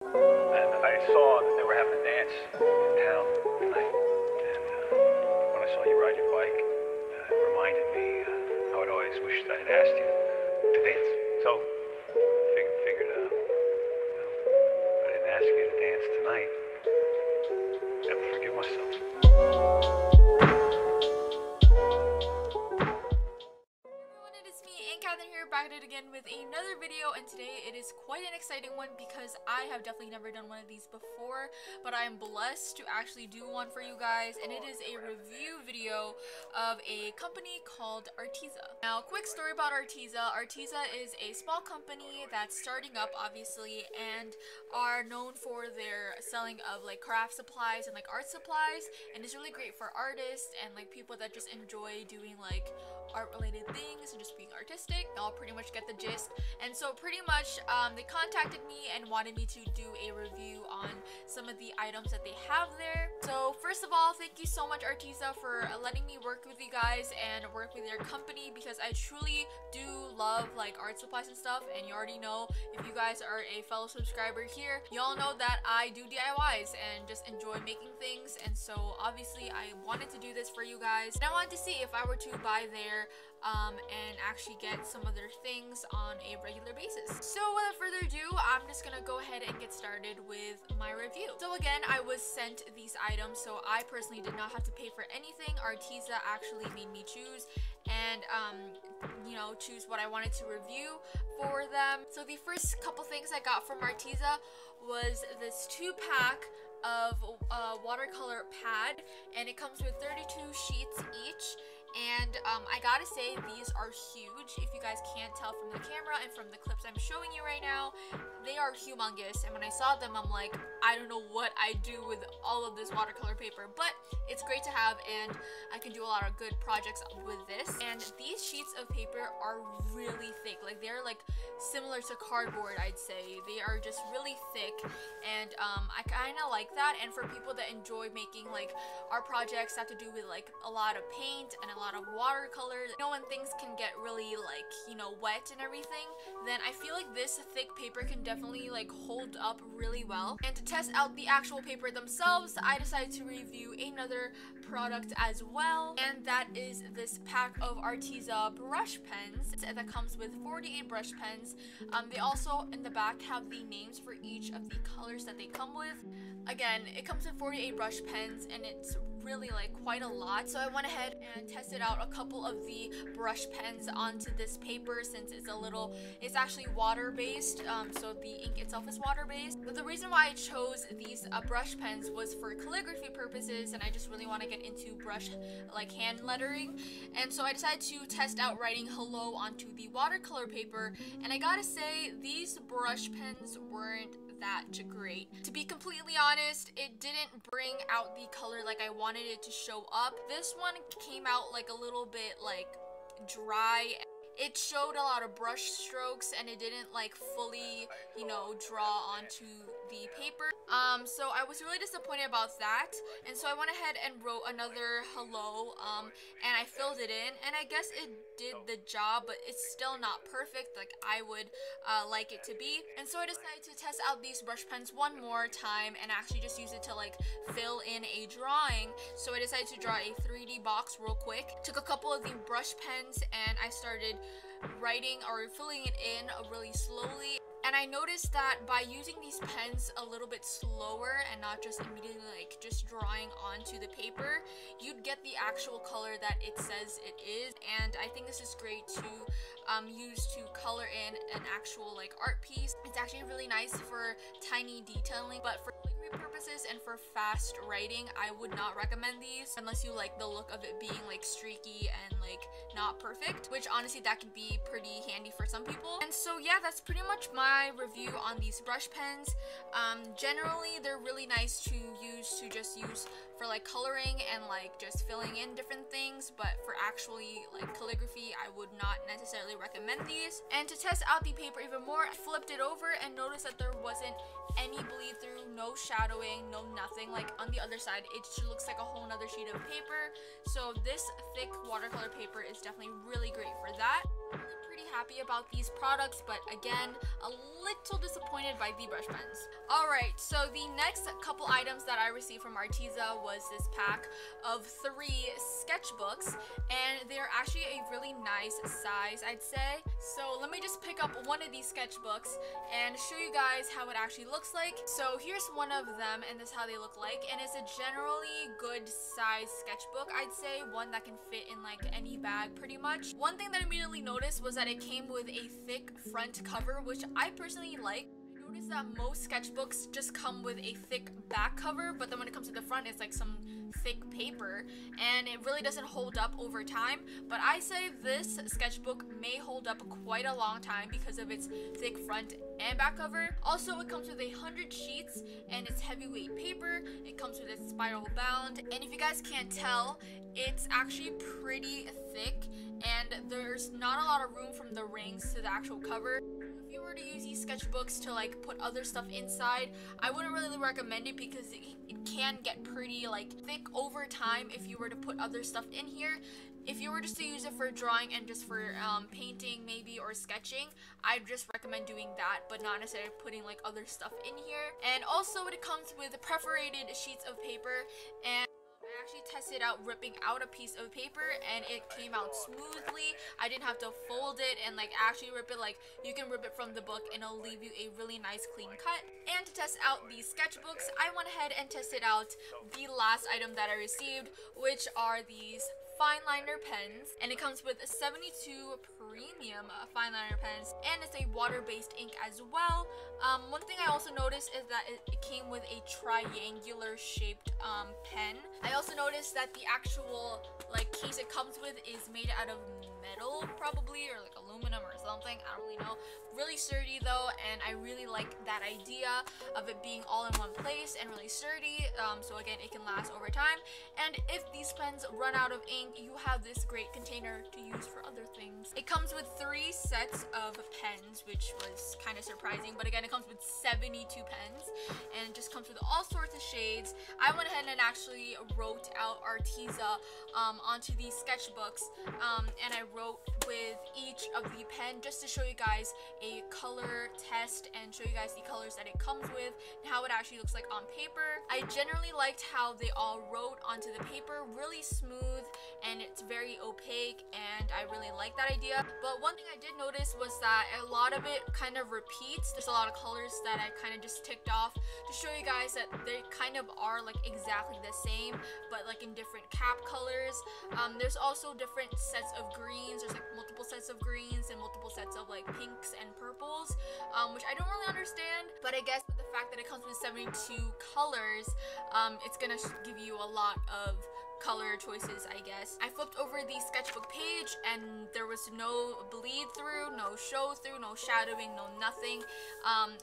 And I saw that they were having a dance in town tonight. And when I saw you ride your bike, it reminded me how I'd always wished I had asked you to dance. So, figured if I didn't ask you to dance tonight, I would forgive myself. Kathryn here, back at it again with another video, and today it is quite an exciting one because I have definitely never done one of these before, but I am blessed to actually do one for you guys, and it is a review video of a company called Arteza. Now, quick story about Arteza. Arteza is a small company that's starting up, obviously, and are known for their selling of like craft supplies and like art supplies, and it's really great for artists and like people that just enjoy doing like art related things and just being artistic. Y'all pretty much get the gist. And so pretty much they contacted me and wanted me to do a review on some of the items that they have there. So first of all, thank you so much Arteza for letting me work with you guys and work with your company, because I truly do love like art supplies and stuff, and you already know, if you guys are a fellow subscriber here, y'all know that I do DIYs and just enjoy making things, and so obviously I wanted to do this for you guys, and I wanted to see if I were to buy there and actually get some of their things on a regular basis. So without further ado, I'm just gonna go ahead and get started with my review. So again, I was sent these items, so I personally did not have to pay for anything. Arteza actually made me choose and you know, choose what I wanted to review for them. So the first couple things I got from Arteza was this 2-pack of watercolor pad, and it comes with 32 sheets each. And I gotta say, these are huge. If you guys can't tell from the camera and from the clips I'm showing you right now, they are humongous. And when I saw them, I'm like, I don't know what I do with all of this watercolor paper, but it's great to have, and I can do a lot of good projects with this. And these sheets of paper are really thick. Like, they're like similar to cardboard, I'd say. They are just really thick, and I kind of like that. And for people that enjoy making like art projects that have to do with like a lot of paint and a lot of watercolor, you know, when things can get really like, you know, wet and everything, then I feel like this thick paper can definitely like hold up really well. And to test out the actual paper themselves, I decided to review another product as well, and that is this pack of Arteza brush pens that comes with 48 brush pens. They also in the back have the names for each of the colors that they come with. Again, it comes with 48 brush pens, and it's really like quite a lot, so I went ahead and tested out a couple of the brush pens onto this paper, since it's actually water based, so the ink itself is water based. But the reason why I chose these brush pens was for calligraphy purposes, and I just really want to get into brush like hand lettering, and so I decided to test out writing hello onto the watercolor paper, and I gotta say, these brush pens weren't that great. To be completely honest, it didn't bring out the color like I wanted it to show up. This one came out like a little bit like dry. It showed a lot of brush strokes, and it didn't like fully, you know, draw onto the paper. So I was really disappointed about that, and so I went ahead and wrote another hello, and I filled it in, and I guess it did the job, but it's still not perfect like I would like it to be. And so I decided to test out these brush pens one more time and actually just use it to like fill in a drawing. So I decided to draw a 3D box real quick. Took a couple of the brush pens and I started writing or filling it in really slowly. And I noticed that by using these pens a little bit slower and not just immediately like just drawing onto the paper, you'd get the actual color that it says it is. And I think this is great to use to color in an actual like art piece. It's actually really nice for tiny detailing, but for calligraphy purposes and for fast writing, I would not recommend these unless you like the look of it being like streaky and like not perfect, which honestly that could be pretty handy for some people. And so yeah, that's pretty much my review on these brush pens. Generally they're really nice to just use for like coloring and like just filling in different things, but for actually like calligraphy I would not necessarily recommend these. And to test out the paper even more, I flipped it over and noticed that there wasn't any bleed through, no shadowing, no nothing. Like on the other side it just looks like a whole nother sheet of paper. So this thick watercolor paper is definitely really great for that. Pretty pretty happy about these products, but again, a little disappointed by the brush pens. Alright, so the next couple items that I received from Arteza was this pack of 3 sketchbooks, and they're actually a really nice size, I'd say. So let me just pick up one of these sketchbooks and show you guys how it actually looks like. So here's one of them, and this is how they look like, and it's a generally good size sketchbook, I'd say, one that can fit in like any bag pretty much. One thing that I immediately noticed was that it came with a thick front cover, which I personally like. I noticed that most sketchbooks just come with a thick back cover, but then when it comes to the front, it's like some thick paper, and it really doesn't hold up over time. But I say this sketchbook may hold up quite a long time because of its thick front and back cover. Also, it comes with 100 sheets, and it's heavyweight paper. It comes with a spiral bound, and if you guys can't tell, it's actually pretty thick, and there's not a lot of room from the rings to the actual cover. If you were to use these sketchbooks to like put other stuff inside, I wouldn't really recommend it because it can get pretty like thick over time if you were to put other stuff in here. If you were just to use it for drawing and just for painting maybe or sketching, I'd just recommend doing that, but not necessarily putting like other stuff in here. And also it comes with perforated sheets of paper, and I actually tested out ripping out a piece of paper and it came out smoothly. I didn't have to fold it and like actually rip it. Like, you can rip it from the book and it'll leave you a really nice clean cut. And to test out these sketchbooks, I went ahead and tested out the last item that I received, which are these Fineliner pens, and it comes with 72 premium Fineliner pens, and it's a water-based ink as well. One thing I also noticed is that it came with a triangular shaped pen. I also noticed that the actual like case it comes with is made out of metal probably, or like aluminum or something, I don't really know. Really sturdy though, and I really like that idea of it being all in one place and really sturdy. So again, it can last over time, and if these pens run out of ink, you have this great container to use for other things. It comes with 3 sets of pens, which was kind of surprising, but again, it comes with 72 pens, and it just comes with all sorts of shades. I went ahead and actually wrote out Arteza onto these sketchbooks, and I wrote with each of the pen just to show you guys a color test and show you guys the colors that it comes with and how it actually looks like on paper. I generally liked how they all wrote onto the paper, really smooth, and it's very opaque, and I really like that idea. But one thing I did notice was that a lot of it kind of repeats. There's a lot of colors that I kind of just ticked off to show you guys that they kind of are like exactly the same, but like in different cap colors. There's also different sets of greens. There's like multiple sets of greens and multiple sets of like pinks and purples, which I don't really understand, but I guess with the fact that it comes with 72 colors, it's gonna give you a lot of color choices, I guess. I flipped over the sketchbook page and there was no bleed through, no show through, no shadowing, no nothing.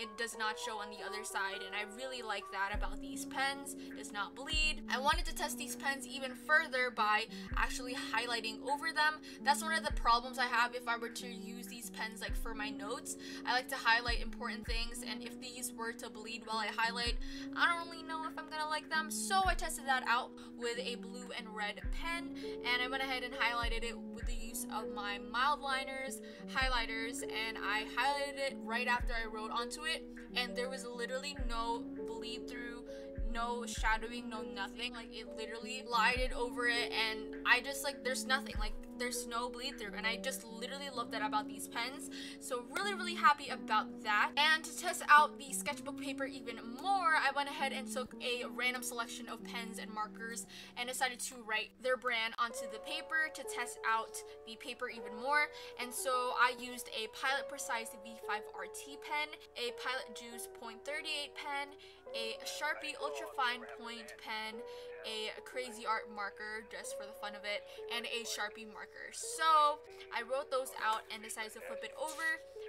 It does not show on the other side, and I really like that about these pens. It does not bleed. I wanted to test these pens even further by actually highlighting over them. That's one of the problems I have if I were to use these pens like for my notes. I like to highlight important things, and if these were to bleed while I highlight, I don't really know if I'm gonna like them. So I tested that out with a blue and red pen, and I went ahead and highlighted it with the use of my mild liners, highlighters, and I highlighted it right after I wrote onto it, and there was literally no bleed through, no shadowing, no nothing. Like, it literally glided over it, and I just like, there's nothing, like there's no bleed through, and I just literally love that about these pens. So really happy about that. And to test out the sketchbook paper even more, I went ahead and took a random selection of pens and markers and decided to write their brand onto the paper to test out the paper even more. And so I used a Pilot Precise V5 RT pen, a Pilot Juice .38 pen, a Sharpie Ultrafine Point pen, a Crazy Art marker just for the fun of it, and a Sharpie marker. So I wrote those out and decided to flip it over,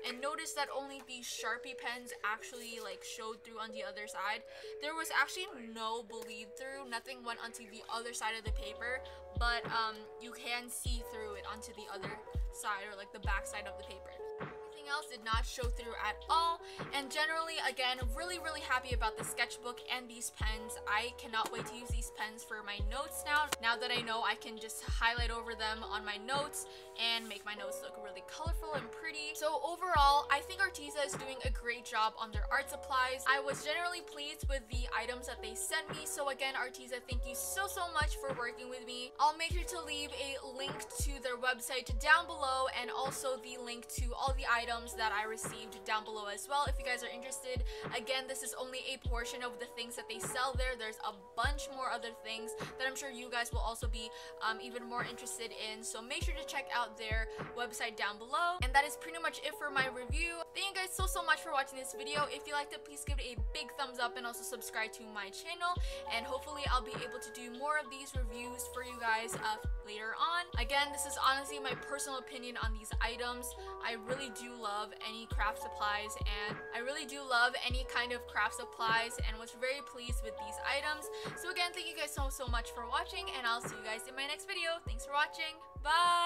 and noticed that only the Sharpie pens actually like showed through on the other side. There was actually no bleed through, nothing went onto the other side of the paper, but you can see through it onto the other side, or like the back side of the paper. Everything everything else did not show through at all. And generally, again, really happy about the sketchbook and these pens. I cannot wait to use these pens for my notes now that I know I can just highlight over them on my notes and make my notes look really colorful and pretty. So overall, I think Arteza is doing a great job on their art supplies. I was generally pleased with the items that they sent me. So again, Arteza, thank you so much for working with me. I'll make sure to leave a link to their website down below, and also the link to all the items that I received down below as well if you guys are interested. Again, this is only a portion of the things that they sell there. There's a bunch more other things that I'm sure you guys will also be even more interested in, so make sure to check out their website down below. And that is pretty much it for my review. Thank you guys so much for watching this video. If you liked it, please give it a big thumbs up and also subscribe to my channel, and hopefully I'll be able to do more of these reviews for you guys later on. Again, this is honestly my personal opinion on these items. I really do love any craft supplies, and I really do love any kind of craft supplies, and was very pleased with these items. So again, thank you guys so much for watching, and I'll see you guys in my next video. Thanks for watching. Bye!